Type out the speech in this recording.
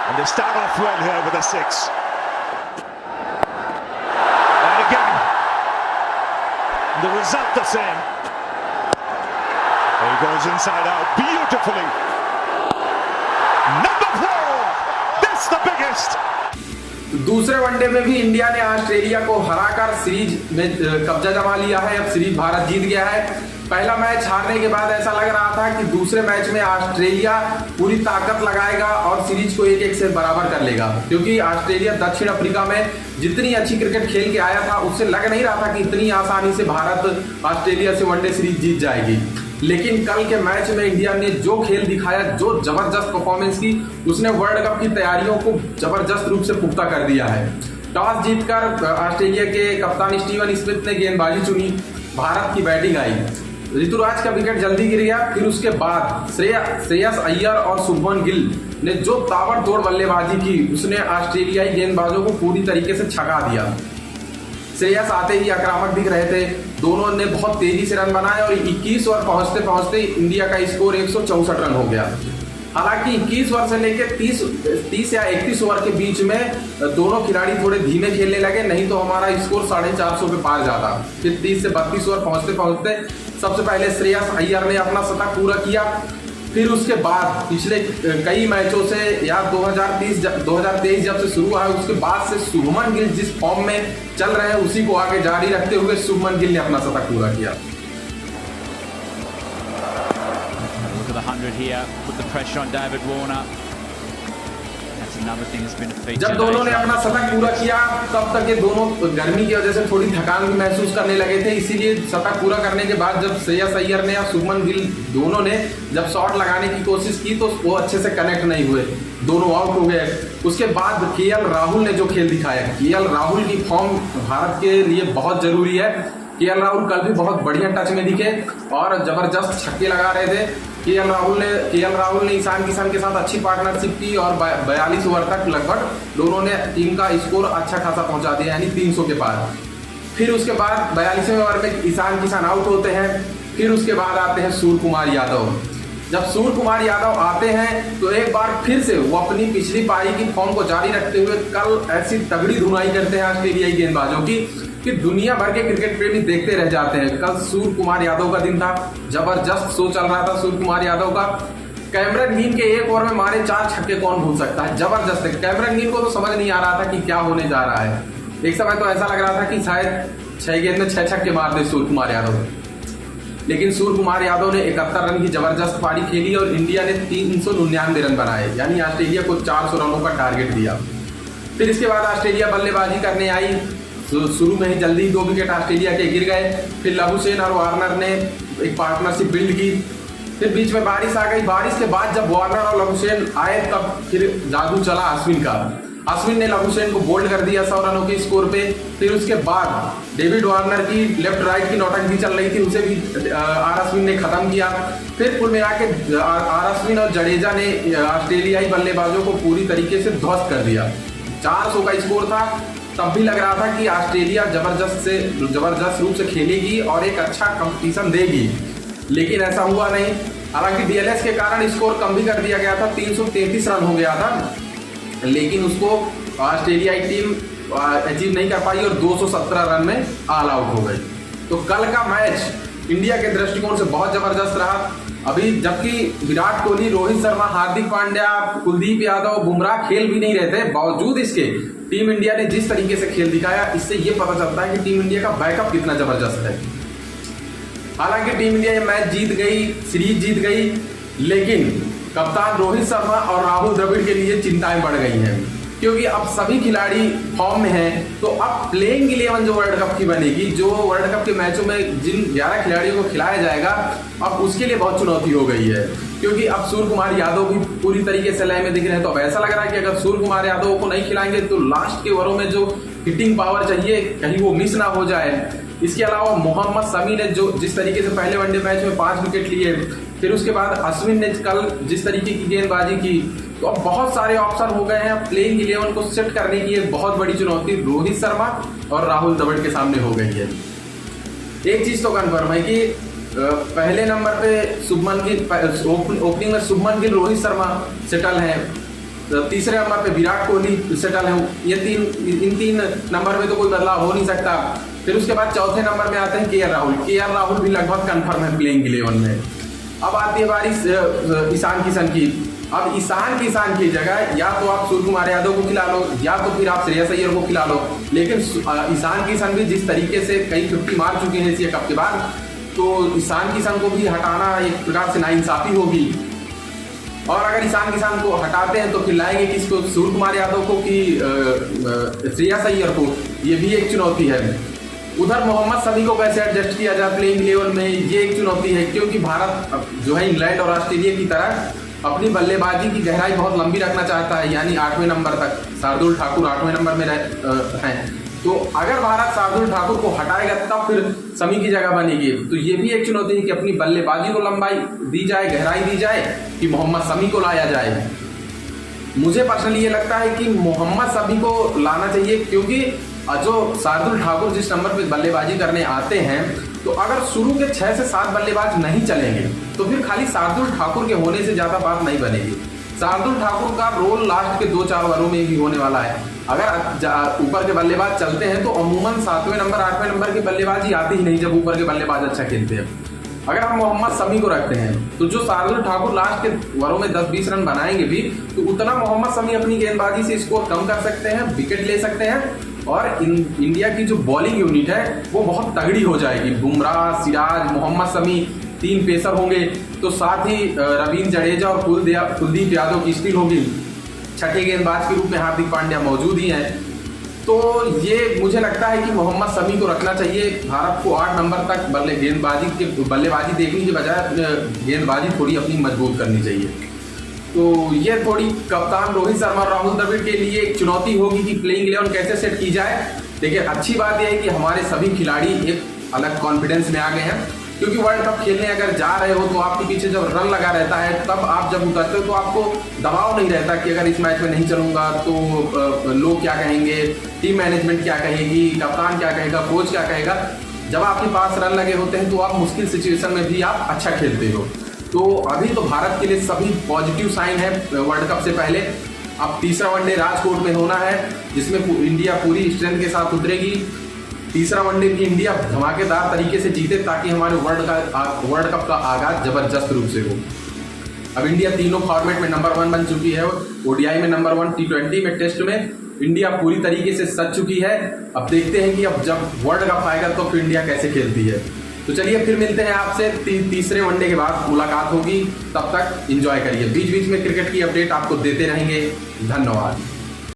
And they start off well here with a 6. And again, the result the same. He goes inside out beautifully. Number 4. That's the biggest. दूसरे one day में भी India ने Australia को हराकर series में कब्जा जमा लिया है। अब सीरीज भारत जीत गया है। पहला मैच हारने के बाद ऐसा लग रहा था कि दूसरे मैच में ऑस्ट्रेलिया पूरी ताकत लगाएगा और सीरीज को 1-1 से बराबर कर लेगा, क्योंकि ऑस्ट्रेलिया दक्षिण अफ्रीका में जितनी अच्छी क्रिकेट खेल के आया था उससे लग नहीं रहा था कि इतनी आसानी से भारत ऑस्ट्रेलिया से वनडे सीरीज जीत जाएगी। लेकिन कल के मैच में इंडिया ने जो खेल दिखाया, जो जबरदस्त परफॉर्मेंस की, उसने वर्ल्ड कप की तैयारियों को जबरदस्त रूप से पुख्ता कर दिया है। टॉस जीतकर ऑस्ट्रेलिया के कप्तान स्टीवन स्मिथ ने गेंदबाजी चुनी, भारत की बैटिंग आई। ऋतुराज का विकेट जल्दी गिर गया। फिर उसके बाद श्रेयस अय्यर और शुभमन गिल ने जो ताबड़तोड़ बल्लेबाजी की, उसने ऑस्ट्रेलियाई गेंदबाजों को पूरी तरीके से छका दिया। श्रेयस आते ही आक्रामक दिख रहे थे, दोनों ने बहुत तेजी से रन बनाए और 21 ओवर पहुंचते पहुंचते इंडिया का स्कोर 164 रन हो गया। हालांकि 21 ओवर से लेकर 30 या 31 ओवर के बीच में दोनों खिलाड़ी थोड़े धीमे खेलने लगे, नहीं तो हमारा स्कोर 450 पे पार जाता। फिर 30 से 32 ओवर पहुंचते पहुंचते सबसे पहले श्रेयस अय्यर ने अपना शतक पूरा किया। फिर उसके बाद पिछले कई मैचों से या 2023 जब से शुरू हुआ है, उसके बाद से शुभमन गिल जिस फॉर्म में चल रहे हैं उसी को आगे जारी रखते हुए शुभमन गिल ने अपना शतक पूरा किया। Look at the 100 here, put the pressure on David Warner. That's another thing that's been a feature. जब दोनों ने अपना शतक पूरा किया तब तक ये दोनों गर्मी की वजह से थोड़ी थकान भी महसूस करने लगे थे, इसीलिए शतक पूरा करने के बाद जब श्रेयस अय्यर ने या शुभमन गिल दोनों ने जब शॉट लगाने की कोशिश की तो वो अच्छे से कनेक्ट नहीं हुए, दोनों आउट हो गए। उसके बाद केएल राहुल ने जो खेल दिखाया, केएल राहुल की फॉर्म भारत के लिए बहुत जरूरी है। केएल राहुल कल भी बहुत बढ़िया टच में दिखे और जबरदस्त छक्के लगा रहे थे। केएल राहुल ने ईशान किशन के साथ अच्छी पार्टनरशिप की और 42 ओवर तक लगभग दोनों ने टीम का स्कोर अच्छा खासा पहुंचा दिया, यानी 300 के पार। फिर उसके बाद 42वें ओवर में ईशान किशन आउट होते हैं। फिर उसके बाद आते हैं सूर्य कुमार यादव। जब सूर्य कुमार यादव आते हैं तो एक बार फिर से वो अपनी पिछली पारी की फॉर्म को जारी रखते हुए कल ऐसी तगड़ी धुनाई करते हैं ऑस्ट्रेलियाई गेंदबाजों की कि दुनिया भर के क्रिकेट प्रेमी देखते रह जाते हैं। कल सूर्य कुमार यादव का दिन था, जबरदस्त शो चल रहा था सूर्य कुमार यादव का। कैमरन ग्रीन के एक ओवर में मारे 4 छक्के कौन भूल सकता है, जबरदस्त है। कैमरन ग्रीन को तो समझ नहीं आ रहा था कि क्या होने जा रहा है। एक समय तो ऐसा लग रहा था कि शायद 6 गेंद में 6 छक्के मार दे सूर्य कुमार यादव, लेकिन सूर्य कुमार यादव ने 71 रन की जबरदस्त पारी खेली और इंडिया ने 399 रन बनाए, यानी ऑस्ट्रेलिया को 400 रनों का टारगेट दिया। फिर इसके बाद ऑस्ट्रेलिया बल्लेबाजी करने आई। शुरू में ही जल्दी 2 विकेट ऑस्ट्रेलिया के गिर गए। फिर लबुशेन और वार्नर ने एक पार्टनरशिप बिल्ड की। फिर बीच में बारिश आ गई। बारिश के बाद जब वार्नर और लबुशेन आए तब फिर जादू चला अश्विन का। अश्विन ने लबुशेन को बोल्ड कर दिया 100 रनों के स्कोर पे। फिर उसके बाद डेविड वार्नर की लेफ्ट राइट की नौटंकी चल रही थी, उसे भी आर अश्विन ने खत्म किया। फिर कुल मिला के आर अश्विन और जडेजा ने ऑस्ट्रेलियाई बल्लेबाजों को पूरी तरीके से ध्वस्त कर दिया। 400 का स्कोर था। तब भी लग रहा था कि ऑस्ट्रेलिया जबरदस्त रूप से खेलेगी और एक अच्छा कंपटीशन देगी, लेकिन ऐसा हुआ नहीं। हालांकि डीएलएस के कारण स्कोर कम भी कर दिया गया था, 333 रन हो गया था, लेकिन उसको ऑस्ट्रेलियाई टीम अचीव नहीं कर पाई और 217 रन में ऑल आउट हो गई। तो कल का मैच इंडिया के दृष्टिकोण से बहुत जबरदस्त रहा। अभी जबकि विराट कोहली, रोहित शर्मा, हार्दिक पांड्या, कुलदीप यादव, बुमराह खेल भी नहीं रहे थे, बावजूद इसके टीम इंडिया ने जिस तरीके से खेल दिखाया, इससे ये पता चलता है कि टीम इंडिया का बैकअप कितना जबरदस्त है। हालांकि टीम इंडिया ये मैच जीत गई, सीरीज जीत गई, लेकिन कप्तान रोहित शर्मा और राहुल द्रविड़ के लिए चिंताएं बढ़ गई हैं, क्योंकि अब सभी खिलाड़ी फॉर्म में हैं। तो अब प्लेइंग 11 जो वर्ल्ड कप की बनेगी, जो वर्ल्ड कप के मैचों में जिन 11 खिलाड़ियों को खिलाया जाएगा, अब उसके लिए बहुत चुनौती हो गई है, क्योंकि अब सूर्य कुमार यादव भी पूरी तरीके से लय में दिख रहे हैं। तो अब ऐसा लग रहा है कि अगर सूर्य कुमार यादव को नहीं खिलाएंगे तो लास्ट के ओवरों में जो हिटिंग पावर चाहिए कहीं वो मिस ना हो जाए। इसके अलावा मोहम्मद शमी ने जो जिस तरीके से पहले वनडे मैच में 5 विकेट लिए, फिर उसके बाद अश्विन ने कल जिस तरीके की गेंदबाजी की, तो अब बहुत सारे ऑप्शन हो गए हैं। प्लेइंग 11 को सेट करने की एक बहुत बड़ी चुनौती रोहित शर्मा और राहुल द्रविड़ के सामने हो गई है। एक चीज तो कन्फर्म है कि पहले नंबर पे शुभमन गिल, ओपनिंग में शुभमन गिल, रोहित शर्मा सेटल हैं। तीसरे नंबर पे विराट कोहली सेटल है। इन तीन नंबर में तो कोई बदलाव हो नहीं सकता। फिर उसके बाद चौथे नंबर में आते हैं केएल राहुल। केएल राहुल भी लगभग कंफर्म है प्लेइंग 11 में। अब आती है बारी ईशान किशन की। अब ईशान किशन की जगह या तो आप सूर्य कुमार यादव को खिला लो या तो फिर आप श्रेयस अय्यर को खिला लो। लेकिन ईशान किशन भी जिस तरीके से कई 50 मार चुके हैं एशिया कप के बाद, तो ईशान किशन को भी हटाना एक प्रकार से नाइंसाफी होगी। और अगर ईशान किशन को हटाते हैं तो फिर लाएंगे किसको, सूर्य कुमार यादव को कि श्रेयस अय्यर को, ये भी एक चुनौती है। उधर मोहम्मद शमी को कैसे एडजस्ट किया जाए प्लेइंग 11 में, ये एक चुनौती है, क्योंकि भारत जो है इंग्लैंड और ऑस्ट्रेलिया की तरह अपनी बल्लेबाजी की गहराई बहुत लंबी रखना चाहता है, यानी 8वें नंबर तक। शार्दुल ठाकुर 8वें नंबर में हैं। तो अगर भारत शार्दुल ठाकुर को हटाएगा तब फिर शमी की जगह बनेगी। तो ये भी एक चुनौती है कि अपनी बल्लेबाजी को लंबाई दी जाए, गहराई दी जाए, कि मोहम्मद शमी को लाया जाए। मुझे पर्सनली ये लगता है कि मोहम्मद शमी को लाना चाहिए, क्योंकि जो शार्दुल ठाकुर जिस नंबर पे बल्लेबाजी करने आते हैं, तो अगर शुरू के 6 से 7 बल्लेबाज नहीं चलेंगे तो फिर खाली शार्दुल ठाकुर के होने से ज़्यादा बात नहीं बनेगी। शार्दुल ठाकुर का रोल लास्ट के 2-4 ओवरों में भी होने वाला है। अगर ऊपर के बल्लेबाज चलते हैं तो अमूमन 7वें नंबर 8वें नंबर की बल्लेबाजी आती ही नहीं जब ऊपर के बल्लेबाज अच्छा खेलते हैं। अगर हम मोहम्मद शमी को रखते हैं तो जो शार्दुल ठाकुर लास्ट के ओवरों में 10-20 रन बनाएंगे भी, तो उतना मोहम्मद शमी अपनी गेंदबाजी से स्कोर कम कर सकते हैं, विकेट ले सकते हैं, और इंडिया की जो बॉलिंग यूनिट है वो बहुत तगड़ी हो जाएगी। बुमराह, सिराज, मोहम्मद शमी 3 पेसर होंगे, तो साथ ही रवींद्र जडेजा और कुलदीप यादव की स्टिल होगी। छठे गेंदबाज के रूप में हार्दिक पांड्या मौजूद ही हैं। तो ये मुझे लगता है कि मोहम्मद शमी को रखना चाहिए। भारत को 8 नंबर तक बल्लेबाजी देखने के बजाय गेंदबाजी थोड़ी अपनी मजबूत करनी चाहिए। तो ये थोड़ी कप्तान रोहित शर्मा और राहुल द्रविड़ के लिए एक चुनौती होगी कि प्लेइंग 11 कैसे सेट की जाए। लेकिन अच्छी बात यह है कि हमारे सभी खिलाड़ी एक अलग कॉन्फिडेंस में आ गए हैं, क्योंकि वर्ल्ड कप खेलने अगर जा रहे हो तो आपके पीछे जब रन लगा रहता है, तब आप जब उतरते हो तो आपको दबाव नहीं रहता कि अगर इस मैच में नहीं चलूंगा तो लोग क्या कहेंगे, टीम मैनेजमेंट क्या कहेगी, कप्तान क्या कहेगा, कोच क्या कहेगा। जब आपके पास रन लगे होते हैं तो आप मुश्किल सिचुएशन में भी आप अच्छा खेलते हो। तो अभी तो भारत के लिए सभी पॉजिटिव साइन है वर्ल्ड कप से पहले। अब तीसरा वनडे राजकोट में होना है, जिसमें इंडिया पूरी स्ट्रेंथ के साथ उतरेगी। तीसरा वनडे भी इंडिया धमाकेदार तरीके से जीते, ताकि हमारे वर्ल्ड कप का आगाज जबरदस्त रूप से हो। अब इंडिया तीनों फॉर्मेट में नंबर 1 बन चुकी है। ओडीआई में नंबर 1, T20 में, टेस्ट में इंडिया पूरी तरीके से सज चुकी है। अब देखते हैं कि अब जब वर्ल्ड कप आएगा तो फिर इंडिया कैसे खेलती है। तो चलिए फिर मिलते हैं आपसे तीसरे वनडे के बाद मुलाकात होगी। तब तक एंजॉय करिए। बीच बीच में क्रिकेट की अपडेट आपको देते रहेंगे। धन्यवाद।